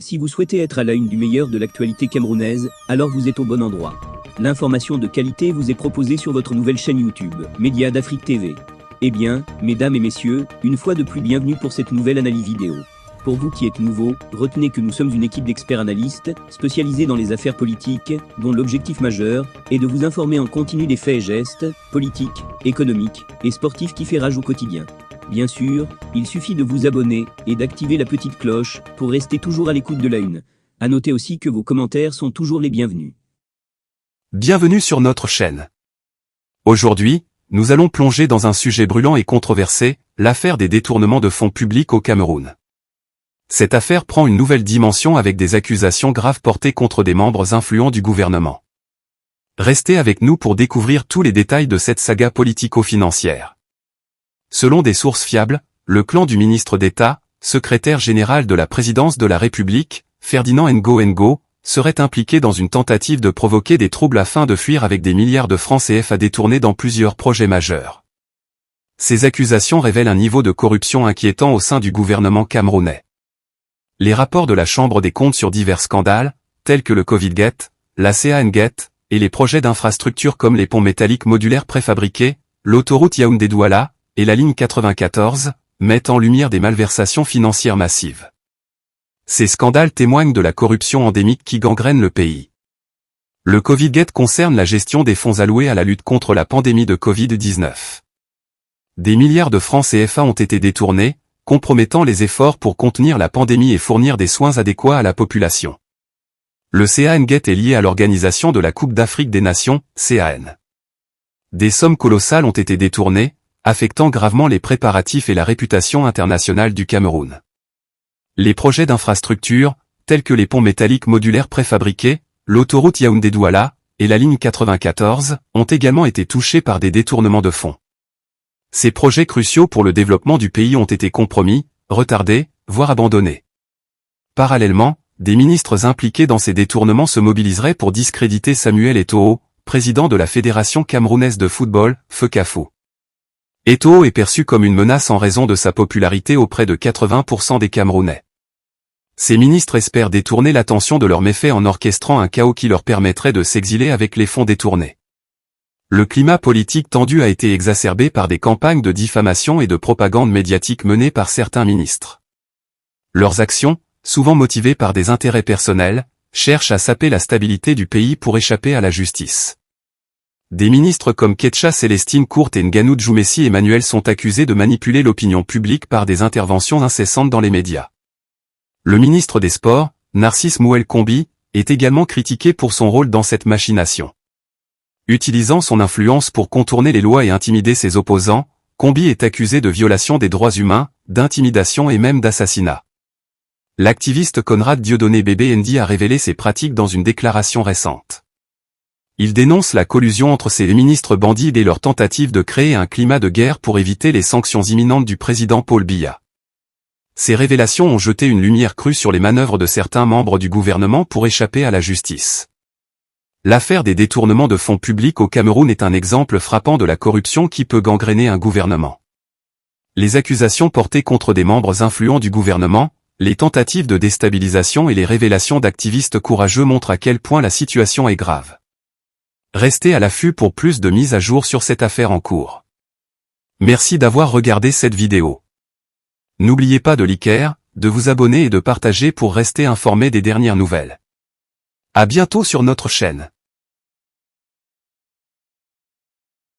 Si vous souhaitez être à la une du meilleur de l'actualité camerounaise, alors vous êtes au bon endroit. L'information de qualité vous est proposée sur votre nouvelle chaîne YouTube, Média d'Afrique TV. Eh bien, mesdames et messieurs, une fois de plus bienvenue pour cette nouvelle analyse vidéo. Pour vous qui êtes nouveaux, retenez que nous sommes une équipe d'experts analystes, spécialisés dans les affaires politiques, dont l'objectif majeur est de vous informer en continu des faits et gestes, politiques, économiques et sportifs qui fait rage au quotidien. Bien sûr, il suffit de vous abonner et d'activer la petite cloche pour rester toujours à l'écoute de la une. À noter aussi que vos commentaires sont toujours les bienvenus. Bienvenue sur notre chaîne. Aujourd'hui, nous allons plonger dans un sujet brûlant et controversé, l'affaire des détournements de fonds publics au Cameroun. Cette affaire prend une nouvelle dimension avec des accusations graves portées contre des membres influents du gouvernement. Restez avec nous pour découvrir tous les détails de cette saga politico-financière. Selon des sources fiables, le clan du ministre d'État, secrétaire général de la présidence de la République, Ferdinand Ngo, serait impliqué dans une tentative de provoquer des troubles afin de fuir avec des milliards de francs CFA détournés dans plusieurs projets majeurs. Ces accusations révèlent un niveau de corruption inquiétant au sein du gouvernement camerounais. Les rapports de la Chambre des comptes sur divers scandales, tels que le Covid-Gate, la CAN-Gate, et les projets d'infrastructures comme les ponts métalliques modulaires préfabriqués, l'autoroute Yaoundé-Douala, et la ligne 94, mettent en lumière des malversations financières massives. Ces scandales témoignent de la corruption endémique qui gangrène le pays. Le Covid-Gate concerne la gestion des fonds alloués à la lutte contre la pandémie de Covid-19. Des milliards de francs CFA ont été détournés, compromettant les efforts pour contenir la pandémie et fournir des soins adéquats à la population. Le CAN-Gate est lié à l'organisation de la Coupe d'Afrique des Nations, CAN. Des sommes colossales ont été détournées, affectant gravement les préparatifs et la réputation internationale du Cameroun. Les projets d'infrastructure, tels que les ponts métalliques modulaires préfabriqués, l'autoroute Yaoundé-Douala, et la ligne 94, ont également été touchés par des détournements de fonds. Ces projets cruciaux pour le développement du pays ont été compromis, retardés, voire abandonnés. Parallèlement, des ministres impliqués dans ces détournements se mobiliseraient pour discréditer Samuel Eto'o, président de la Fédération camerounaise de football, FECAFO. Eto'o est perçu comme une menace en raison de sa popularité auprès de 80% des Camerounais. Ces ministres espèrent détourner l'attention de leurs méfaits en orchestrant un chaos qui leur permettrait de s'exiler avec les fonds détournés. Le climat politique tendu a été exacerbé par des campagnes de diffamation et de propagande médiatique menées par certains ministres. Leurs actions, souvent motivées par des intérêts personnels, cherchent à saper la stabilité du pays pour échapper à la justice. Des ministres comme Ketcha Célestine Courte et Nganou Djoumessi Emmanuel sont accusés de manipuler l'opinion publique par des interventions incessantes dans les médias. Le ministre des Sports, Narcisse Mouel Kombi, est également critiqué pour son rôle dans cette machination. Utilisant son influence pour contourner les lois et intimider ses opposants, Kombi est accusé de violation des droits humains, d'intimidation et même d'assassinat. L'activiste Conrad Dieudonné Bébé Ndi a révélé ces pratiques dans une déclaration récente. Il dénonce la collusion entre ces ministres bandits et leur tentative de créer un climat de guerre pour éviter les sanctions imminentes du président Paul Biya. Ces révélations ont jeté une lumière crue sur les manœuvres de certains membres du gouvernement pour échapper à la justice. L'affaire des détournements de fonds publics au Cameroun est un exemple frappant de la corruption qui peut gangréner un gouvernement. Les accusations portées contre des membres influents du gouvernement, les tentatives de déstabilisation et les révélations d'activistes courageux montrent à quel point la situation est grave. Restez à l'affût pour plus de mises à jour sur cette affaire en cours. Merci d'avoir regardé cette vidéo. N'oubliez pas de liker, de vous abonner et de partager pour rester informé des dernières nouvelles. À bientôt sur notre chaîne.